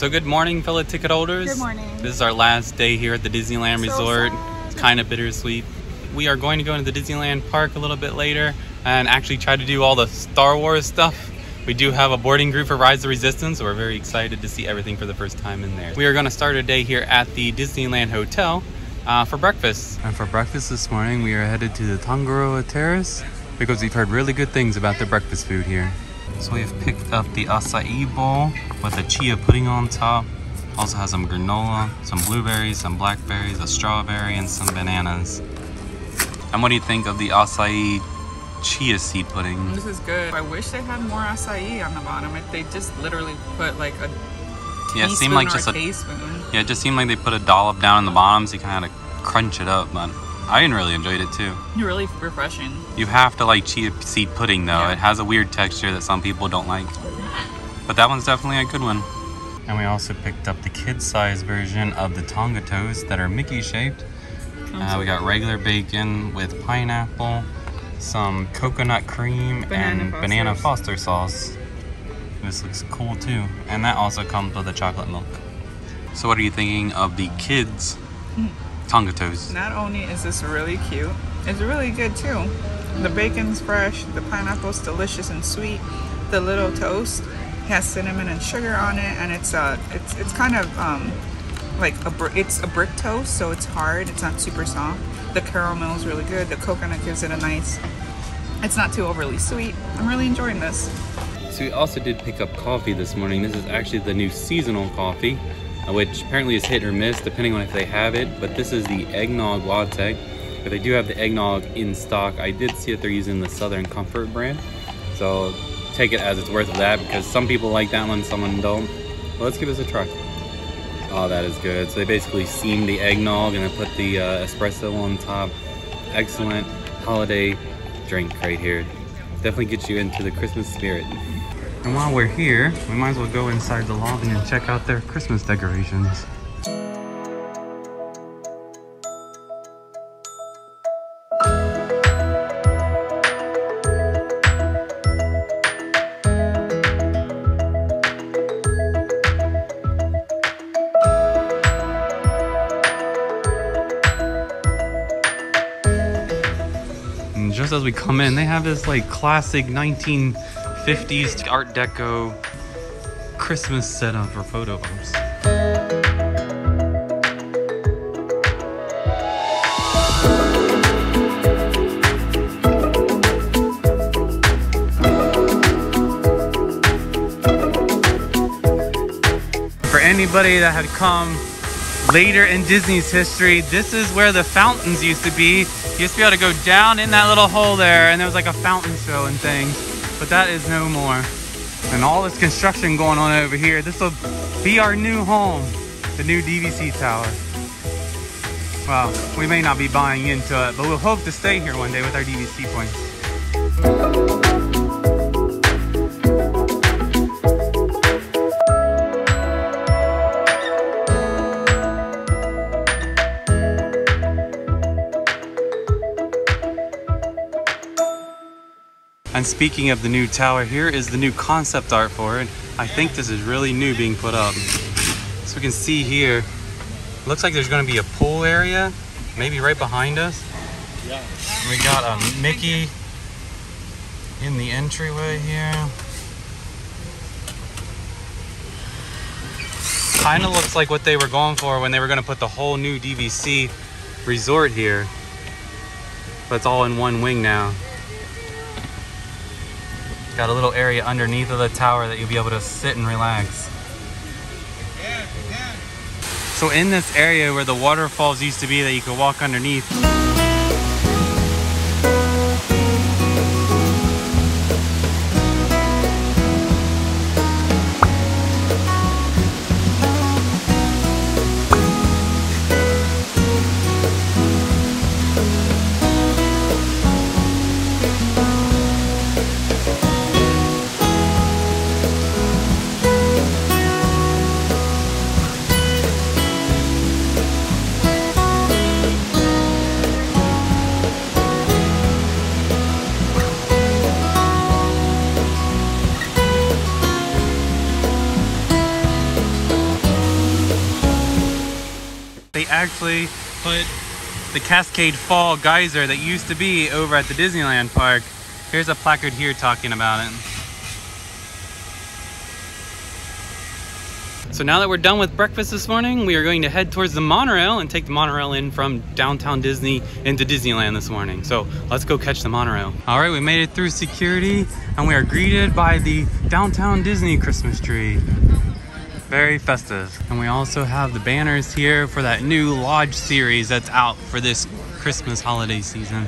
So good morning, fellow ticket holders. Good morning. This is our last day here at the Disneyland Resort. Sad. It's kind of bittersweet. We are going to go into the Disneyland park a little bit later and actually try to do all the Star Wars stuff. We do have a boarding group for Rise of the Resistance, so we're very excited to see everything for the first time in there. We are going to start our day here at the Disneyland Hotel for breakfast. And for breakfast this morning, we are headed to the Tangaroa Terrace because we've heard really good things about the breakfast food here. So we've picked up the acai bowl with a chia pudding on top. Also has some granola, some blueberries, some blackberries, a strawberry, and some bananas. And what do you think of the acai chia seed pudding? This is good. I wish they had more acai on the bottom. They just literally put like a teaspoon or a tablespoon. Yeah, it just seemed like they put a dollop down in the bottom, so you kind of had to crunch it up. But I really enjoyed it too. Really refreshing. You have to like chia seed pudding though. Yeah. It has a weird texture that some people don't like. But that one's definitely a good one. And we also picked up the kid-size version of the Tonga toast that are Mickey shaped. We got regular bacon with pineapple, some coconut cream, and banana foster sauce. This looks cool too. And that also comes with a chocolate milk. So what are you thinking of the kids' Tonga toast? Not only is this really cute, it's really good too. The bacon's fresh, the pineapple's delicious and sweet. The little toast has cinnamon and sugar on it, and it's kind of like it's a brick toast, so it's hard. It's not super soft. The caramel is really good. The coconut gives it a nice. It's not too overly sweet. I'm really enjoying this. So we also did pick up coffee this morning. This is actually the new seasonal coffee, which apparently is hit or miss depending on if they have it. But this is the eggnog latte. But they do have the eggnog in stock. I did see that they're using the Southern Comfort brand, so take it as it's worth of that, because some people like that one, some don't. Well, let's give this a try. Oh, that is good. So they basically steamed the eggnog and then put the espresso on top. Excellent holiday drink right here. Definitely gets you into the Christmas spirit. And while we're here, we might as well go inside the lobby and check out their Christmas decorations. Just as we come in, they have this like classic 1950s Art Deco Christmas setup for photo ops. For anybody that had come later in Disney's history, this is where the fountains used to be. You used to be able to go down in that little hole there, and there was like a fountain show and things, but that is no more. And all this construction going on over here, this will be our new home, the new DVC tower. Well, we may not be buying into it, but we'll hope to stay here one day with our DVC points. And speaking of the new tower, here is the new concept art for it. I think this is really new being put up. So we can see here, looks like there's going to be a pool area, maybe right behind us. Yeah. We got a Mickey in the entryway here. Kind of looks like what they were going for when they were going to put the whole new DVC resort here. But it's all in one wing now. Got a little area underneath of the tower that you'll be able to sit and relax. So in this area where the waterfalls used to be that you could walk underneath, actually put the Cascade Fall geyser that used to be over at the Disneyland park. Here's a placard here talking about it. So now that we're done with breakfast this morning, we are going to head towards the monorail and take the monorail in from downtown Disney into Disneyland this morning. So let's go catch the monorail. All right, we made it through security and we are greeted by the downtown Disney Christmas tree. Very festive. And we also have the banners here for that new Lodge series that's out for this Christmas holiday season.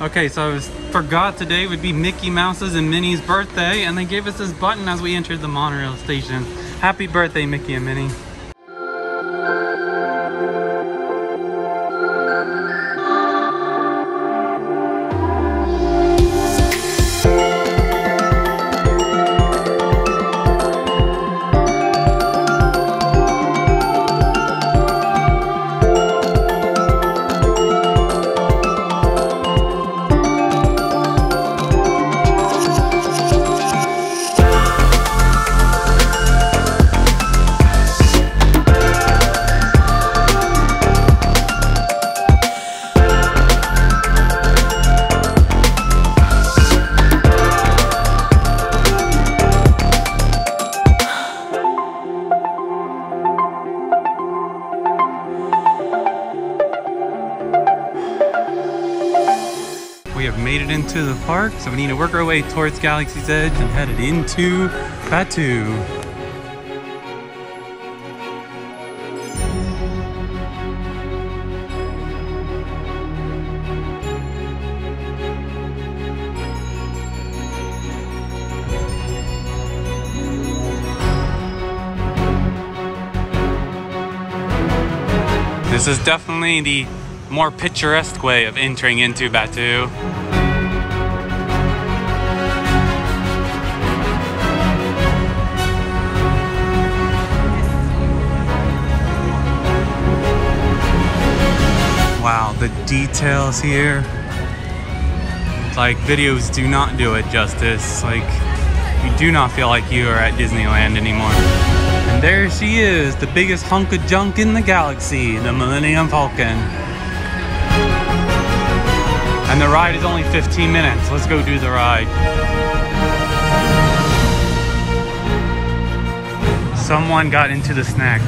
Okay, so I forgot today would be Mickey Mouse's and Minnie's birthday, and they gave us this button as we entered the monorail station. Happy birthday, Mickey and Minnie. We have made it into the park, so we need to work our way towards Galaxy's Edge and headed into Batuu. This is definitely the more picturesque way of entering into Batuu. Wow, the details here. Like, videos do not do it justice. Like, you do not feel like you are at Disneyland anymore. And there she is, the biggest hunk of junk in the galaxy, the Millennium Falcon. And the ride is only 15 minutes. Let's go do the ride. Someone got into the snacks.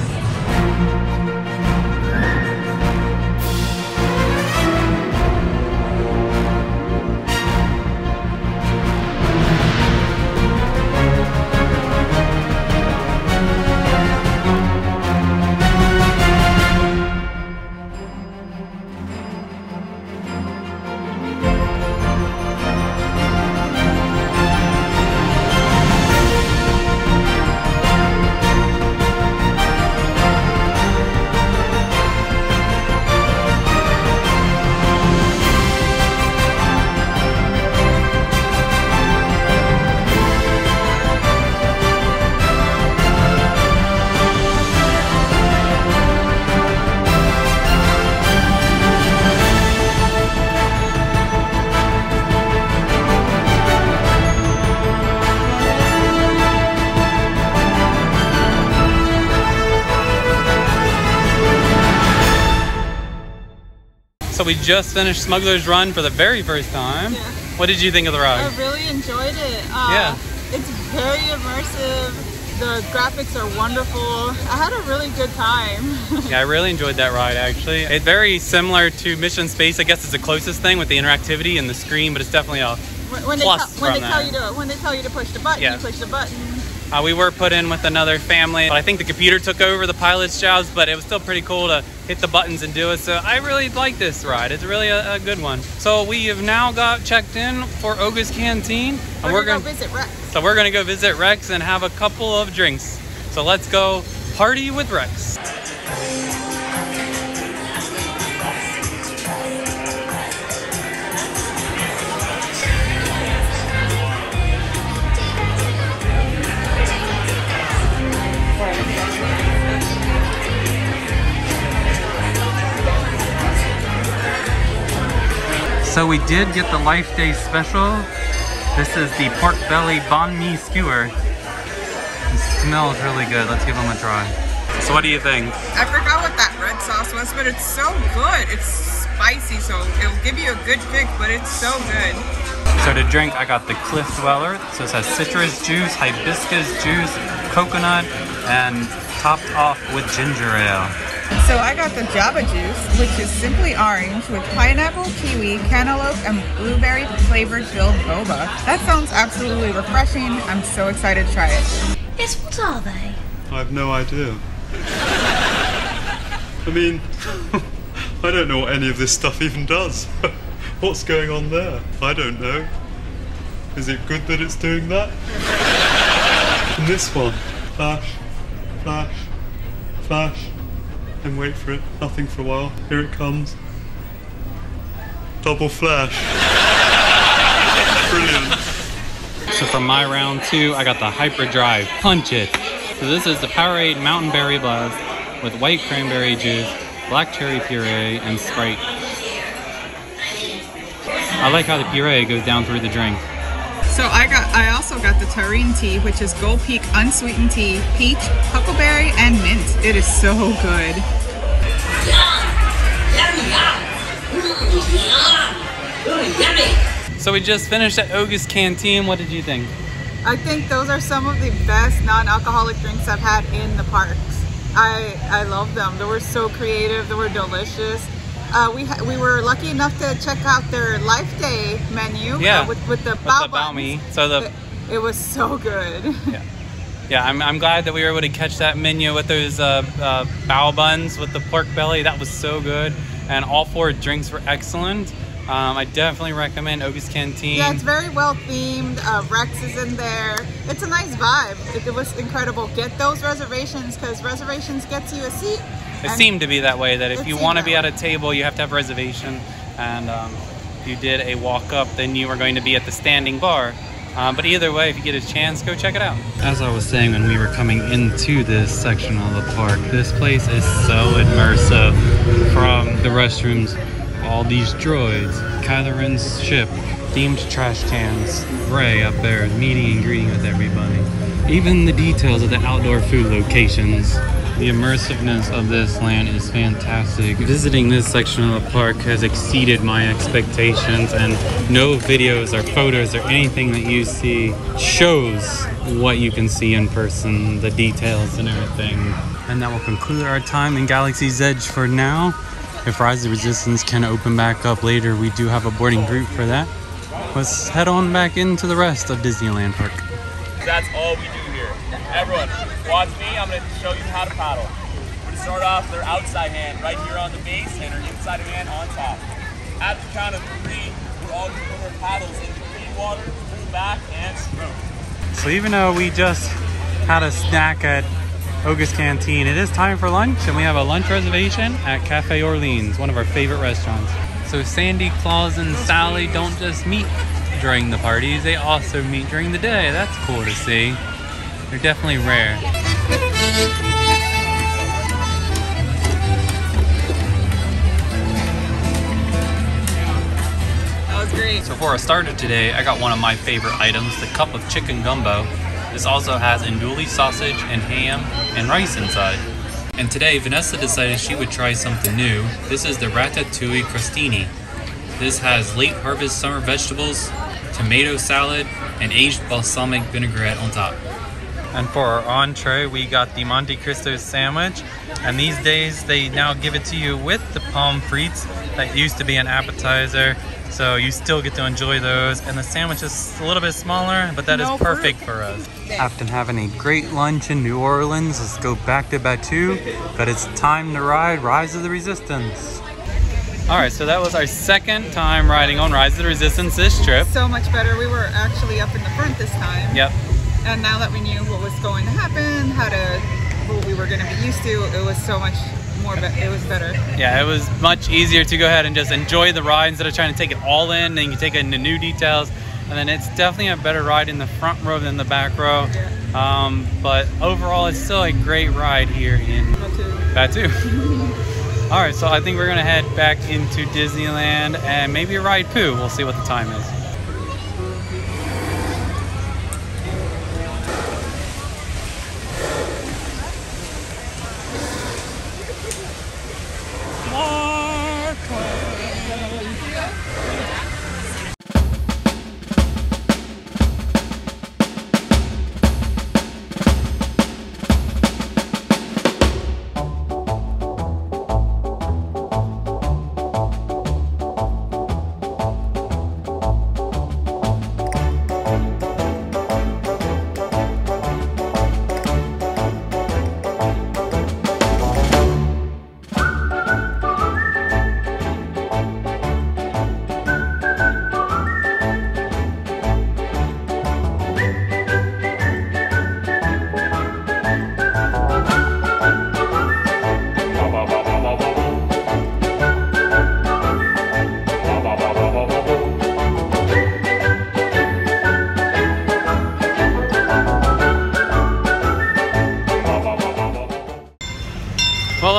So we just finished Smuggler's Run for the very first time. Yeah. What did you think of the ride? I really enjoyed it. Yeah. It's very immersive. The graphics are wonderful. I had a really good time. Yeah, I really enjoyed that ride actually. It's very similar to Mission Space. I guess it's the closest thing with the interactivity and the screen, but it's definitely a when plus they tell you to push the button, yeah. You push the button. We were put in with another family, but I think the computer took over the pilot's jobs, but it was still pretty cool to hit the buttons and do it. So I really like this ride. It's really a good one. So we have now got checked in for Oga's Canteen. And we're gonna go visit Rex. So we're gonna go visit Rex and have a couple of drinks. So let's go party with Rex. So we did get the Life Day special. This is the pork belly banh mi skewer. It smells really good. Let's give them a try. So what do you think? I forgot what that red sauce was, but it's so good. It's spicy, so it'll give you a good kick, but it's so good. So to drink, I got the Cliff Dweller. So it has citrus juice, hibiscus juice, coconut, and topped off with ginger ale. So I got the Java Juice, which is simply orange with pineapple, kiwi, cantaloupe, and blueberry flavored filled boba. That sounds absolutely refreshing. I'm so excited to try it. Yes, what are they? I have no idea. I mean, I don't know what any of this stuff even does. What's going on there? I don't know. Is it good that it's doing that? And this one. Flash, flash, flash. And wait for it. Nothing for a while. Here it comes. Double flash. Brilliant. So for my round 2, I got the Hyperdrive Punch It. So this is the Powerade Mountain Berry Blast with white cranberry juice, black cherry puree, and Sprite. I like how the puree goes down through the drink. So I also got the Taurine tea, which is Gold Peak unsweetened tea, peach, huckleberry, and mint. It is so good. So we just finished at August Canteen. What did you think? I think those are some of the best non-alcoholic drinks I've had in the parks. I love them. They were so creative. They were delicious. We were lucky enough to check out their Life Day menu. Yeah, with the bao mi. So it was so good. Yeah, I'm glad that we were able to catch that menu with those bao buns with the pork belly. That was so good, and all 4 drinks were excellent. I definitely recommend August Canteen. Yeah, it's very well themed. Rex is in there. It's a nice vibe. It was incredible. Get those reservations, because reservations gets you a seat. It seemed to be that way, that if you want to be at a table, you have to have a reservation. And if you did a walk-up, then you were going to be at the standing bar. But either way, if you get a chance, go check it out. As I was saying when we were coming into this section of the park, this place is so immersive. From the restrooms, all these droids, Catherine's ship, themed trash cans, Ray up there meeting and greeting with everybody. Even the details of the outdoor food locations. The immersiveness of this land is fantastic. Visiting this section of the park has exceeded my expectations, and no videos or photos or anything that you see shows what you can see in person, the details and everything. And that will conclude our time in Galaxy's Edge for now. If Rise of the Resistance can open back up later, we do have a boarding group for that. Let's head on back into the rest of Disneyland Park. That's all we do here. Everyone, watch me. I'm going to show you how to paddle. We're going to start off with our outside hand right here on the base and our inside hand on top. At the count of 3, we're all going to put our paddles into clean water, pull back, and stroke. So even though we just had a snack at August Canteen, it is time for lunch, and we have a lunch reservation at Cafe Orleans, one of our favorite restaurants. So Sandy, Claus, and Sally don't just meet during the parties, they also meet during the day. That's cool to see. They're definitely rare. That was great. So for a starter today, I got one of my favorite items, the cup of chicken gumbo. This also has andouille sausage and ham and rice inside. And today, Vanessa decided she would try something new. This is the ratatouille crostini. This has late harvest summer vegetables, tomato salad, and aged balsamic vinaigrette on top. And for our entree, we got the Monte Cristo sandwich. And these days, they now give it to you with the pommes frites that used to be an appetizer. So you still get to enjoy those. And the sandwich is a little bit smaller, but that is perfect for us. After having a great lunch in New Orleans, let's go back to Batuu. But it's time to ride Rise of the Resistance. All right, so that was our second time riding on Rise of the Resistance this trip. So much better. We were actually up in the front this time. Yep. And now that we knew what was going to happen, what we were going to be used to, it was so much more, it was better. Yeah, it was much easier to go ahead and just enjoy the ride instead of trying to take it all in, and you take it into new details. And then it's definitely a better ride in the front row than the back row. Yeah. But overall, it's still a great ride here in Batuu. All right, so I think we're gonna head back into Disneyland and maybe ride Pooh. We'll see what the time is.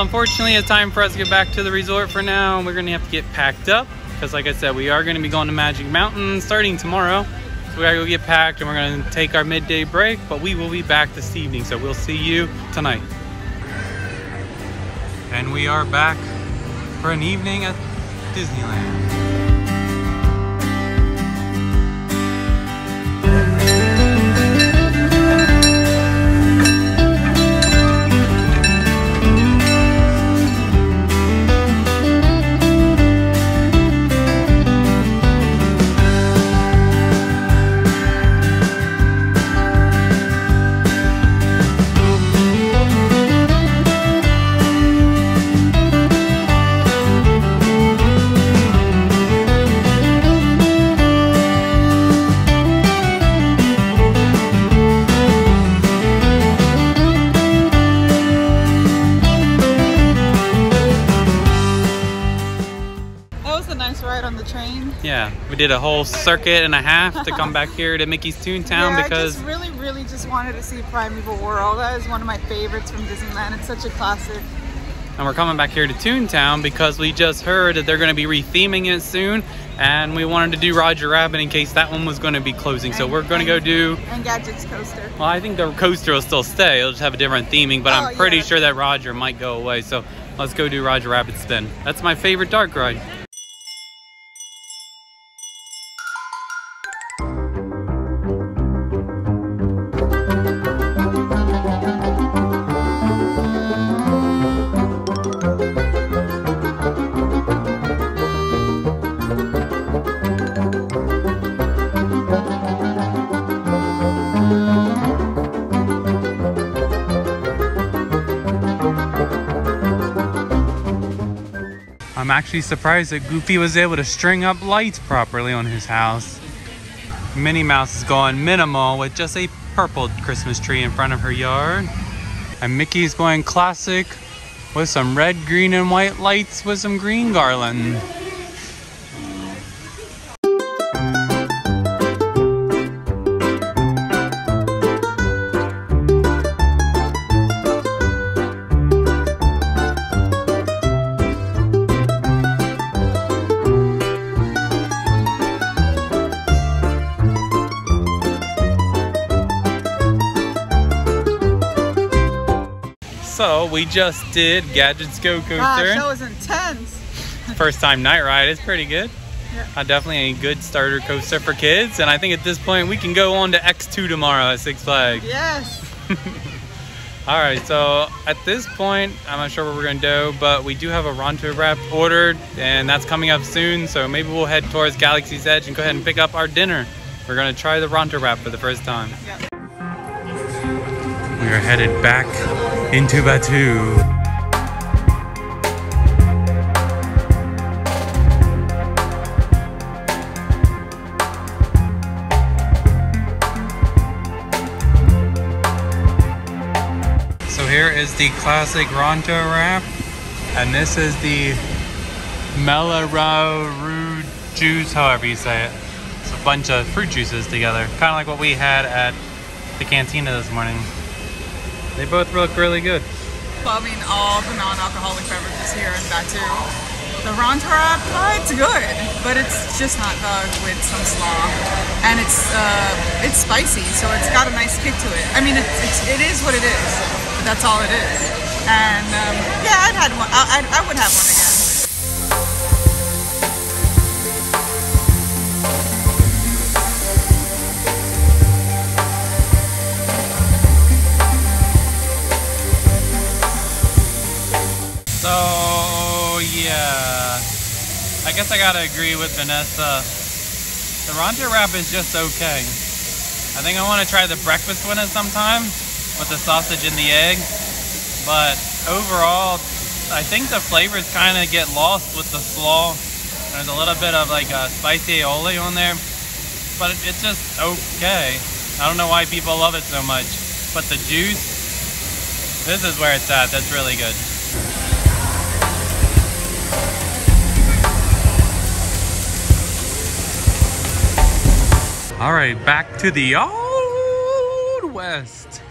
unfortunately, it's time for us to get back to the resort for now. We're gonna have to get packed up because, like I said, we are gonna be going to Magic Mountain starting tomorrow. So we gotta go get packed and we're gonna take our midday break, but we will be back this evening. So we'll see you tonight. And we are back for an evening at Disneyland. Yeah, we did a whole circuit and a half to come back here to Mickey's Toontown because I just really just wanted to see Primeval World. That is one of my favorites from Disneyland. It's such a classic. And we're coming back here to Toontown because we just heard that they're going to be retheming it soon, and we wanted to do Roger Rabbit in case that one was going to be closing. So we're going to go do... And Gadget's Coaster. Well, I think the coaster will still stay. It'll just have a different theming, but I'm pretty sure that Roger might go away. So let's go do Roger Rabbit's Spin. That's my favorite dark ride. I'm actually surprised that Goofy was able to string up lights properly on his house. Minnie Mouse is going minimal with just a purple Christmas tree in front of her yard. And Mickey's going classic with some red, green, and white lights with some green garland. So we just did Gadget's Go Coaster. Gosh, that was intense. First time night ride. It's pretty good. Yeah. Definitely a good starter coaster for kids. And I think at this point we can go on to X2 tomorrow at Six Flags. Yes. All right, so at this point, I'm not sure where we're gonna go, but we do have a Ronto wrap ordered and that's coming up soon. So maybe we'll head towards Galaxy's Edge and go ahead and pick up our dinner. We're gonna try the Ronto wrap for the first time. Yep. We are headed back into Batu. So here is the classic Ronto wrap, and this is the Melararu juice, however you say it. It's a bunch of fruit juices together, kind of like what we had at the cantina this morning. They both look really good. Loving all the non-alcoholic beverages here in Batu. The Ronto wrap, it's good, but it's just hot dog with some slaw, and it's spicy, so it's got a nice kick to it. I mean, it is what it is, but that's all it is. And yeah, I'd had one. I would have one again. So yeah, I guess I gotta agree with Vanessa. The Ronto wrap is just okay. I think I want to try the breakfast one at some time with the sausage and the egg. But overall, I think the flavors kind of get lost with the slaw. There's a little bit of like a spicy aioli on there, but it's just okay. I don't know why people love it so much. But the juice, this is where it's at. That's really good. All right, back to the Old West.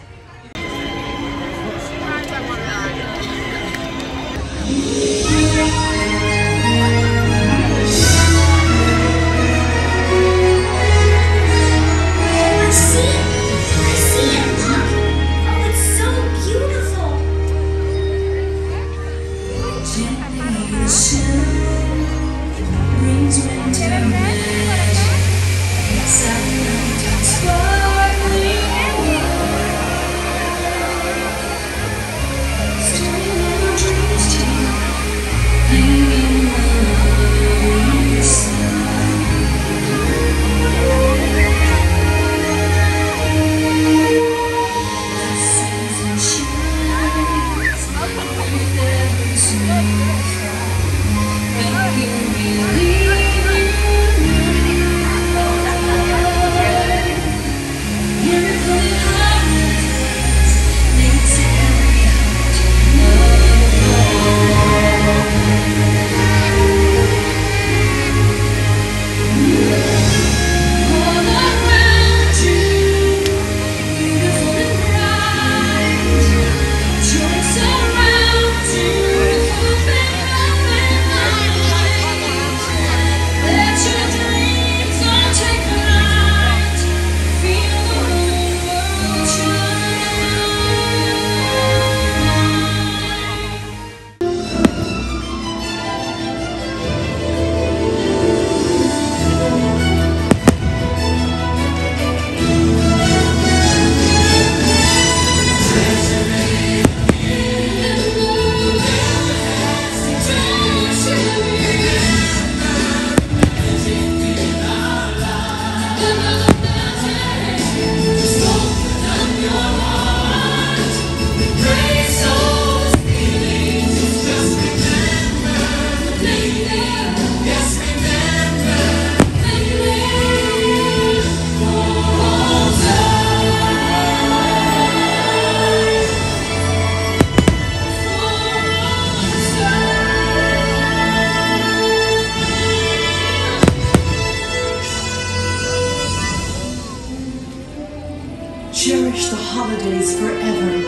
cherish the holidays forever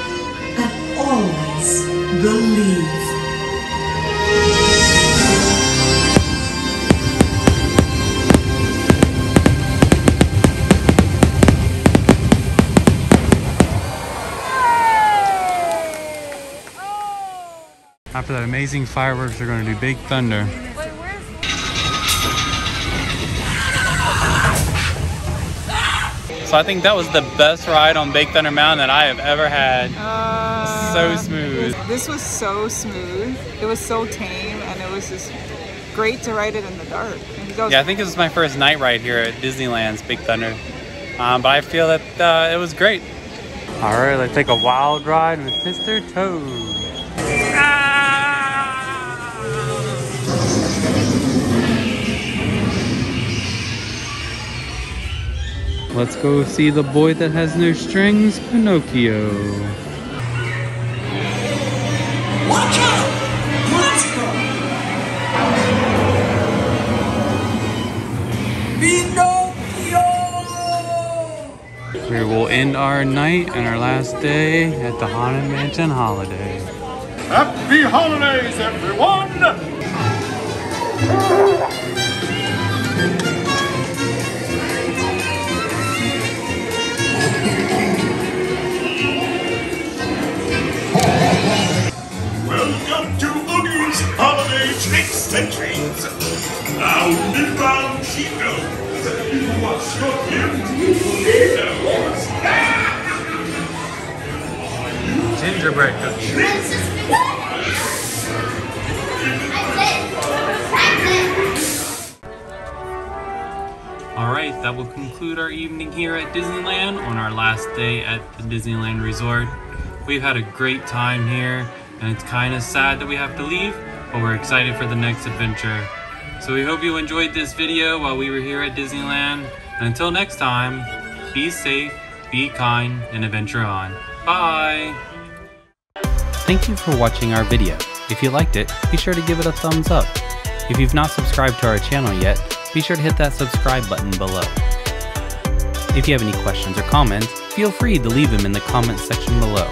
and always believe. After that amazing fireworks, they're going to do Big Thunder. So I think that was the best ride on Big Thunder Mountain that I have ever had. So smooth. This was so smooth. It was so tame, and it was just great to ride it in the dark. Yeah, I think this was my first night ride here at Disneyland's Big Thunder. But I feel that it was great. All right, let's take a wild ride with Mr. Toad. Let's go see the boy that has no strings, Pinocchio. Watch out! Monster! Pinocchio! Here we'll end our night and our last day at the Haunted Mansion Holiday. Happy holidays, everyone! Welcome to Oogie's Holiday Tricks and Treats. Round and round she goes. What's your gift? He knows. Gingerbread cookies. Alright, that will conclude our evening here at Disneyland on our last day at the Disneyland Resort. We've had a great time here, and it's kind of sad that we have to leave, but we're excited for the next adventure. So we hope you enjoyed this video while we were here at Disneyland, and until next time, be safe, be kind, and adventure on. Bye! Thank you for watching our video. If you liked it, be sure to give it a thumbs up. If you've not subscribed to our channel yet, be sure to hit that subscribe button below. If you have any questions or comments, feel free to leave them in the comments section below.